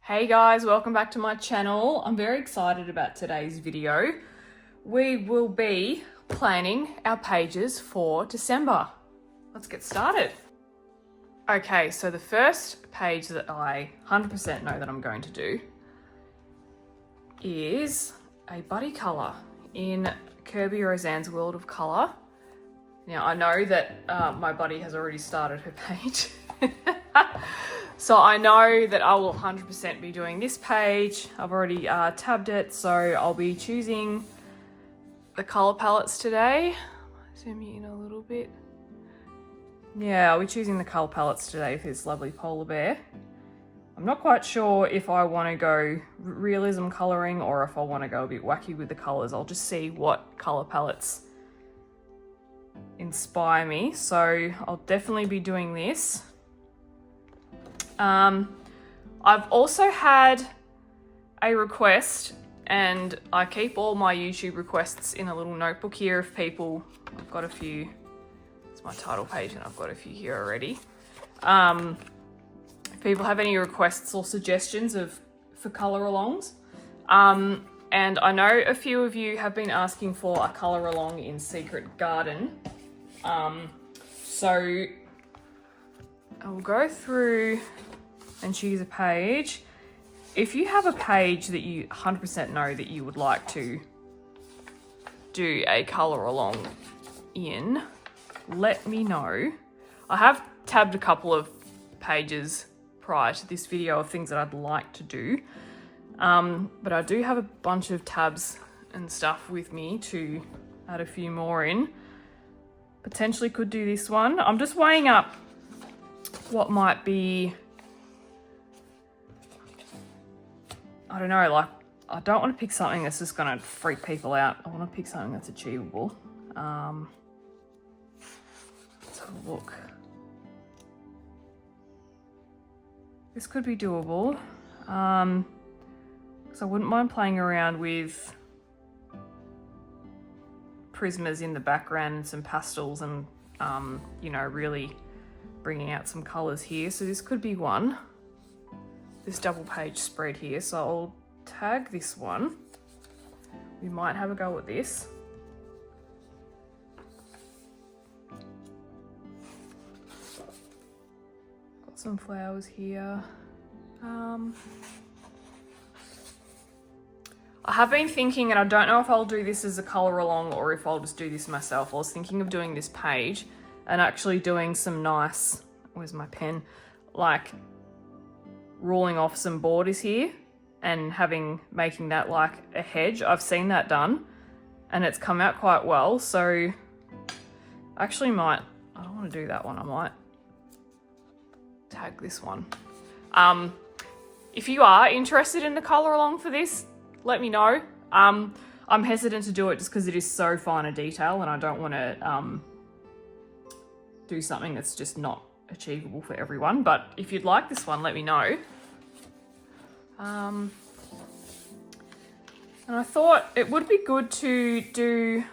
Hey guys, welcome back to my channel. I'm very excited about today's video. We will be planning our pages for December. Let's get started. Okay, so the first page that I 100% know that I'm going to do is a buddy colour in Kirby Roseanne's World of Colour. Now I know that my buddy has already started her page. So I know that I will 100% be doing this page. I've already tabbed it, so I'll be choosing the colour palettes today. Zoom you in a little bit. Yeah, I'll be choosing the colour palettes today for this lovely polar bear. I'm not quite sure if I want to go realism colouring or if I want to go a bit wacky with the colours. I'll just see what colour palettes inspire me. So I'll definitely be doing this. I've also had a request, and I keep all my YouTube requests in a little notebook here of people. I've got a few, it's my title page and I've got a few here already. If people have any requests or suggestions for colour alongs. And I know a few of you have been asking for a colour along in Secret Garden. So I'll go through and choose a page. If you have a page that you 100% know that you would like to do a colour along in, let me know. I have tabbed a couple of pages prior to this video of things that I'd like to do. But I do have a bunch of tabs and stuff with me to add a few more in. Potentially could do this one. I'm just weighing up what might be, I don't know, like, I don't want to pick something that's just going to freak people out. I want to pick something that's achievable. Let's have a look. This could be doable. So I wouldn't mind playing around with prismas in the background and some pastels and, you know, really bringing out some colours here. So this could be one. This double page spread here. So I'll tag this one. We might have a go at this. Got some flowers here. I have been thinking, and I don't know if I'll do this as a colour along or if I'll just do this myself. I was thinking of doing this page and actually doing some nice, where's my pen? Like ruling off some borders here and making that like a hedge. I've seen that done and it's come out quite well. So I actually might, I don't want to do that one. I might tag this one. If you are interested in the colour along for this, let me know. I'm hesitant to do it just because it is so fine a detail and I don't want to do something that's just not achievable for everyone. But if you'd like this one, let me know. And I thought it would be good to do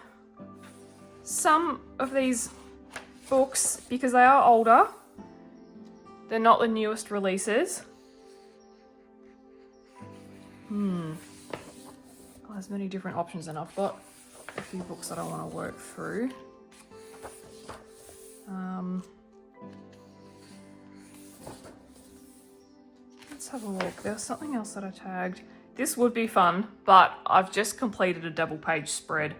some of these books because they are older. They're not the newest releases. There's many different options and I've got a few books that I want to work through. Let's have a look. There was something else that I tagged. This would be fun, but I've just completed a double page spread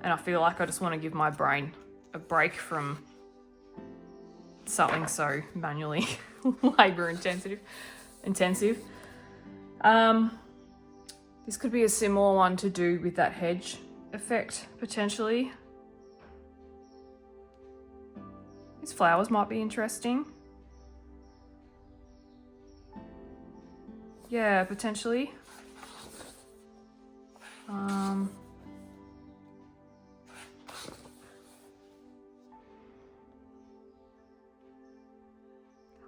and I feel like I just want to give my brain a break from something so manually labor intensive. This could be a similar one to do with that hedge effect, potentially. These flowers might be interesting. Yeah, potentially. I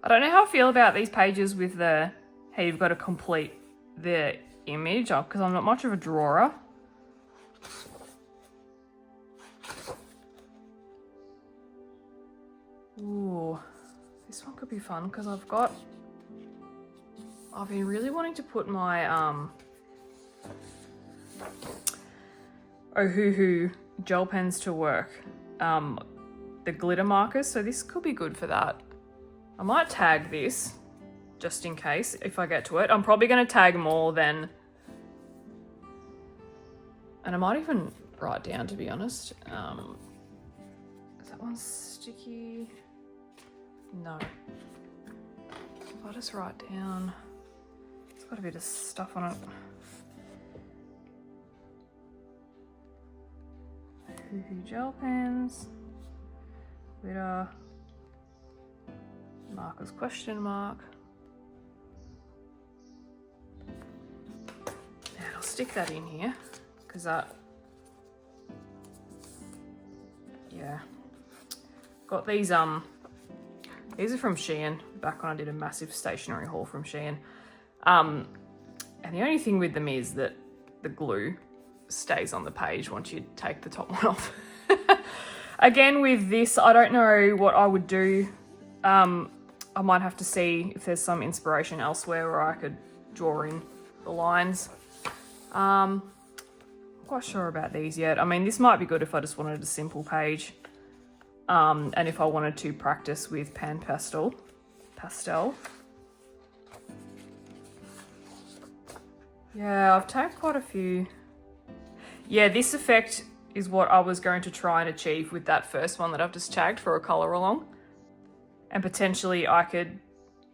don't know how I feel about these pages with the, hey, you've got to complete the image because I'm not much of a drawer. Ooh, this one could be fun because I've got I've been really wanting to put my Ohuhu gel pens to work. The glitter markers, so this could be good for that. I might tag this just in case if I get to it. I'm probably going to tag more than, and I might even write down, to be honest. Is that one sticky? No. If I just write down, it's got a bit of stuff on it. Ohuhu gel pens, glitter, markers question mark. And I'll stick that in here because that, yeah. Got these are from Shein, back when I did a massive stationery haul from Shein. And the only thing with them is that the glue stays on the page once you take the top one off. Again, with this, I don't know what I would do. I might have to see if there's some inspiration elsewhere where I could draw in the lines. I'm quite sure about these yet. I mean, this might be good if I just wanted a simple page. And if I wanted to practice with pan pastel. Yeah, I've tagged quite a few. Yeah, this effect is what I was going to try and achieve with that first one that I've just tagged for a colour along. And potentially I could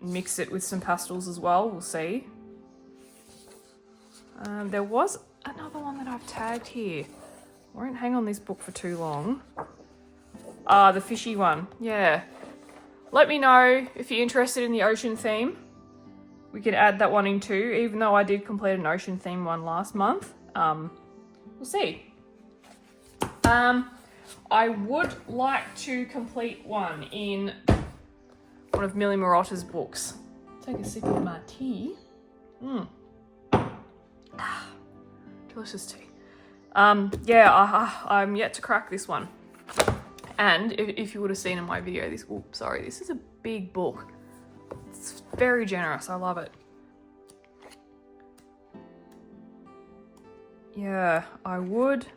mix it with some pastels as well, we'll see. There was another one that I've tagged here. I won't hang on this book for too long. The fishy one, yeah. Let me know if you're interested in the ocean theme. We could add that one in too, even though I did complete an ocean theme one last month. We'll see. I would like to complete one in one of Millie Marotta's books. Take a sip of my tea. Delicious tea. Yeah, I'm yet to crack this one. And if you would have seen in my video, this is a big book. It's very generous, I love it. Yeah, I would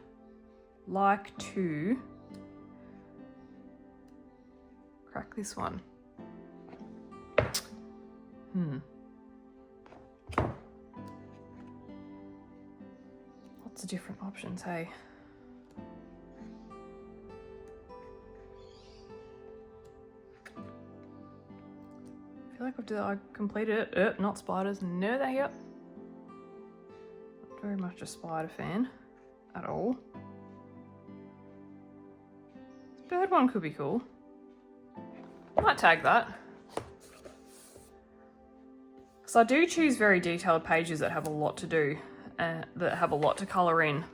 like to crack this one. Lots of different options, hey? I feel like I completed it. Not spiders. No, they yep. Not very much a spider fan at all. This bird one could be cool. I might tag that. So I do choose very detailed pages that have a lot to do and that have a lot to colour in.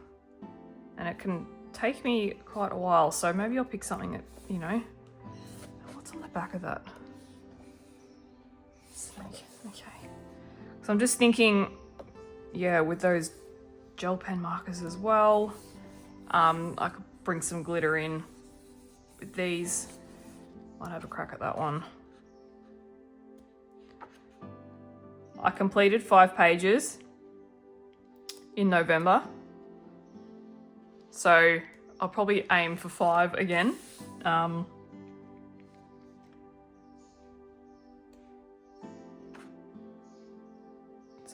And it can take me quite a while. So maybe I'll pick something that, you know, what's on the back of that? Snake, okay. So I'm just thinking, yeah, with those gel pen markers as well, I could bring some glitter in with these. Might have a crack at that one. I completed 5 pages in November. So I'll probably aim for 5 again. Let's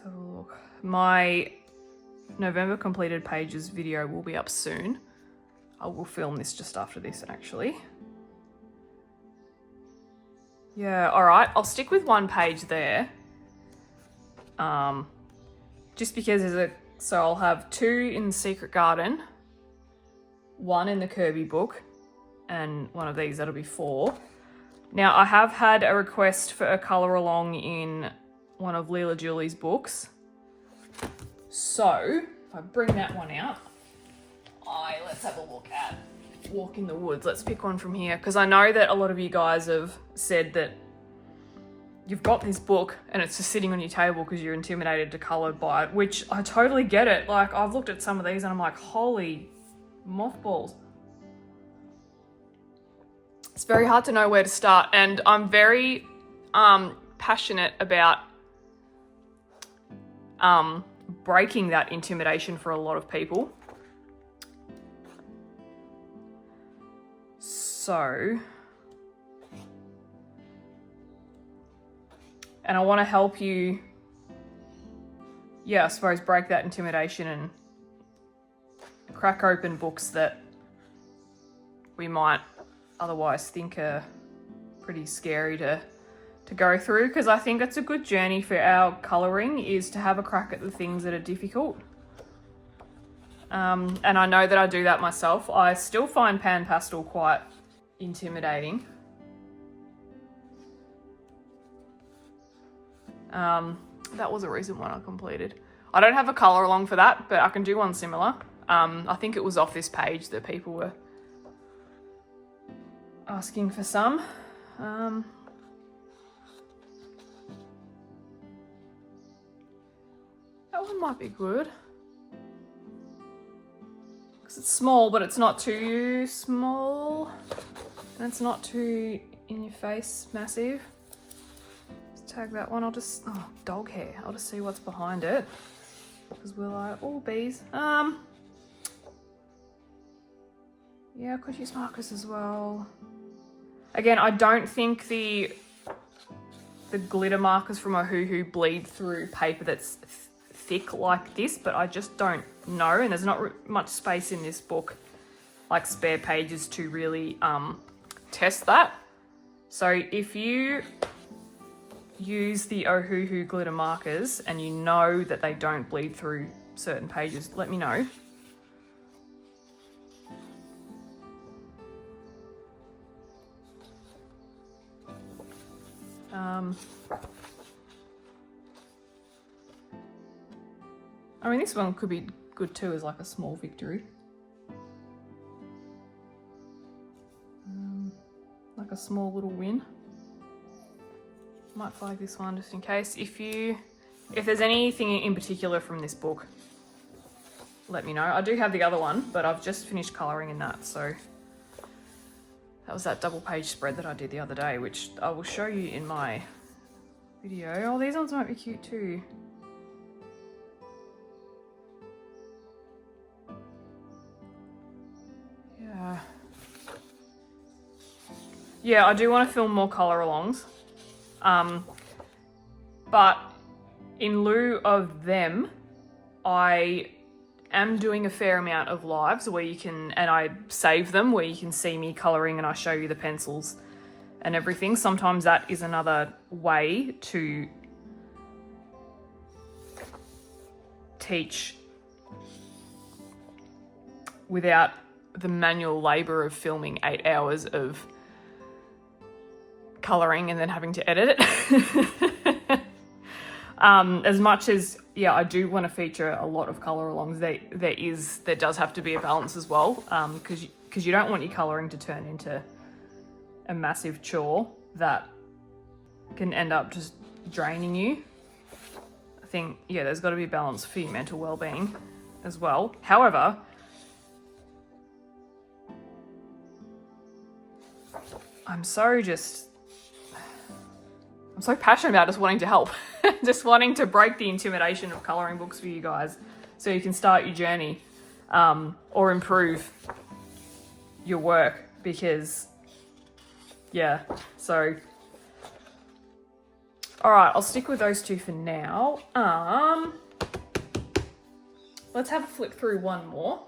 have a look. My November completed pages video will be up soon. I will film this just after this, actually. Yeah, all right. I'll stick with 1 page there. Just because so I'll have 2 in Secret Garden, 1 in the Kirby book, and one of these, that'll be 4. Now, I have had a request for a colour along in one of Leela Julie's books. So, if I bring that one out, let's have a look at Walk in the Woods. Let's pick one from here, because I know that a lot of you guys have said that you've got this book and it's just sitting on your table because you're intimidated to colour by it, which I totally get it. Like, I've looked at some of these and I'm like, holy mothballs. It's very hard to know where to start, and I'm very passionate about breaking that intimidation for a lot of people. So, and I want to help you, I suppose, break that intimidation and crack open books that we might otherwise think are pretty scary to go through, because I think it's a good journey for our colouring, is to have a crack at the things that are difficult. And I know that I do that myself. I still find pan pastel quite intimidating. That was a recent one I completed. I don't have a colour along for that, but I can do one similar. I think it was off this page that people were asking for some. That one might be good. Because it's small, but it's not too small. And it's not too in your face massive. Let's tag that one. Dog hair. I'll just see what's behind it. Because we're like, oh, bees. Yeah, I could use markers as well. Again, I don't think the glitter markers from Ohuhu bleed through paper that's thick like this, but I just don't know, and there's not much space in this book, like spare pages, to really test that. So if you use the Ohuhu glitter markers and you know that they don't bleed through certain pages, let me know. I mean, this one could be good too as like a small victory. Like a small little win. Might flag this one just in case. If there's anything in particular from this book, let me know. I do have the other one, but I've just finished colouring in that, so that was that double page spread that I did the other day, which I will show you in my video. Oh, these ones might be cute too. Yeah, I do want to film more colour alongs. But in lieu of them, I am doing a fair amount of lives where you can, and I save them, where you can see me colouring and I show you the pencils and everything. Sometimes that is another way to teach without the manual labour of filming 8 hours of colouring and then having to edit it. As much as, I do want to feature a lot of colour alongs, there does have to be a balance as well, because you don't want your colouring to turn into a massive chore that can end up just draining you. I think, there's got to be a balance for your mental well-being as well. However, I'm so passionate about just wanting to help. Just wanting to break the intimidation of colouring books for you guys so you can start your journey or improve your work, because, so... Alright, I'll stick with those two for now. Let's have a flip through one more.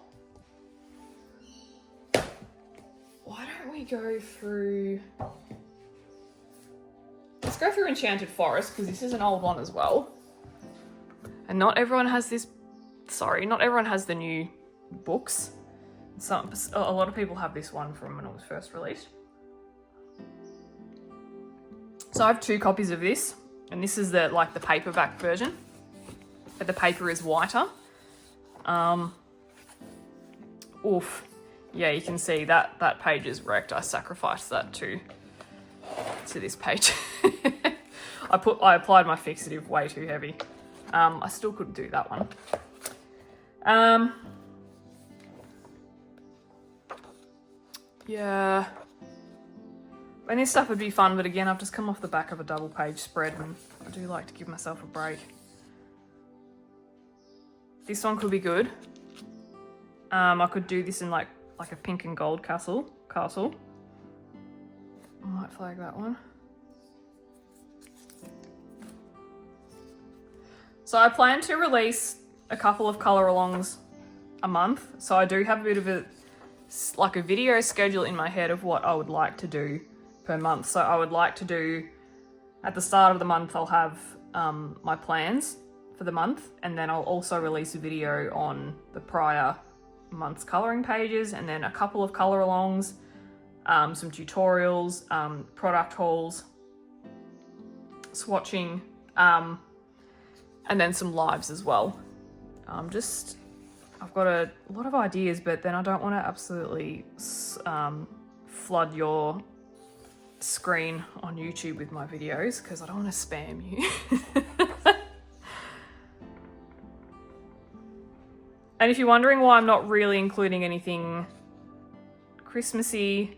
Why don't we go through... Let's go through Enchanted Forest, because this is an old one as well. And not everyone has not everyone has the new books. A lot of people have this one from when it was first released. So I have 2 copies of this, and this is the paperback version, but the paper is whiter. Oof. Yeah, you can see that page is wrecked. I sacrificed that to this page. I applied my fixative way too heavy. I still couldn't do that one. Yeah. And this stuff would be fun, but again, I've just come off the back of a double page spread and I do like to give myself a break. This one could be good. I could do this in like a pink and gold castle. I might flag that one. So I plan to release a couple of colour alongs a month. So I do have a bit of a video schedule in my head of what I would like to do per month. So I would like to do, at the start of the month, I'll have my plans for the month, and then I'll also release a video on the prior month's colouring pages, and then a couple of colour alongs, some tutorials, product hauls, swatching, and then some lives as well. I've got a lot of ideas, but then I don't want to absolutely flood your screen on YouTube with my videos because I don't want to spam you. And if you're wondering why I'm not really including anything Christmassy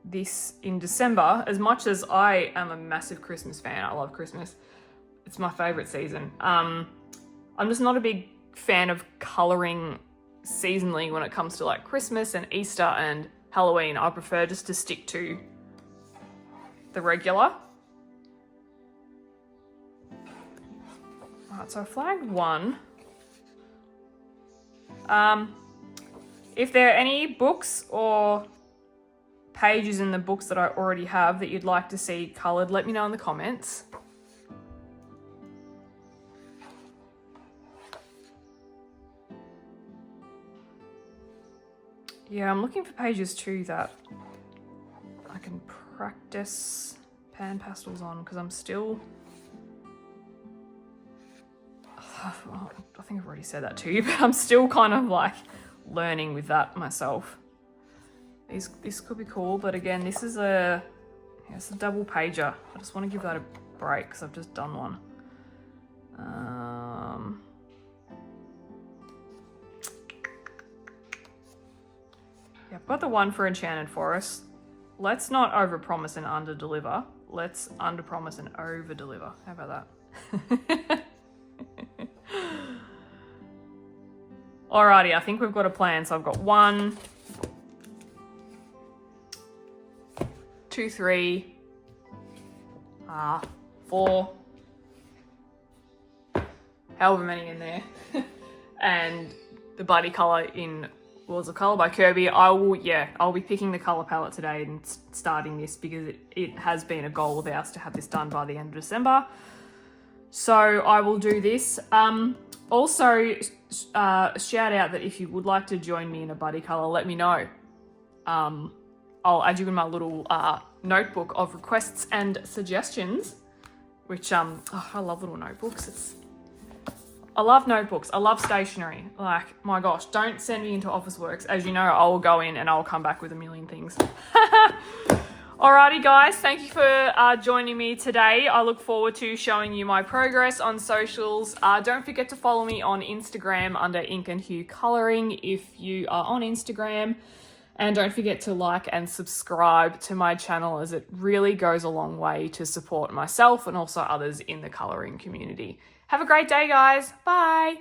this in December, as much as I am a massive Christmas fan, I love Christmas, it's my favourite season. I'm just not a big fan of colouring seasonally when it comes to like Christmas and Easter and Halloween. I prefer just to stick to the regular. Alright, so I flagged one. If there are any books or pages in the books that I already have that you'd like to see coloured, let me know in the comments. Yeah, I'm looking for pages too that I can practice pan pastels on, because I'm still... I think I've already said that to you, but I'm still kind of like learning with that myself. This could be cool, but again, this is it's a double pager. I just want to give that a break because I've just done one. Yeah, I've got the one for Enchanted Forest. Let's not overpromise and underdeliver. Let's underpromise and overdeliver. How about that? Alrighty, I think we've got a plan. So I've got 1, 2, 3, 4, however many in there, and the Buddy Colour in Worlds of Colour by Kirby. I'll be picking the colour palette today and starting this because it has been a goal of ours to have this done by the end of December. So I will do this. Also, shout out that if you would like to join me in a Buddy Colour, let me know. I'll add you in my little notebook of requests and suggestions, which I love little notebooks. I love notebooks. I love stationery. Like, my gosh, don't send me into Officeworks. As you know, I will go in and I'll come back with a million things. Alrighty guys, thank you for joining me today. I look forward to showing you my progress on socials. Don't forget to follow me on Instagram under Ink and Hue Colouring if you are on Instagram. And don't forget to like and subscribe to my channel, as it really goes a long way to support myself and also others in the colouring community. Have a great day, guys. Bye.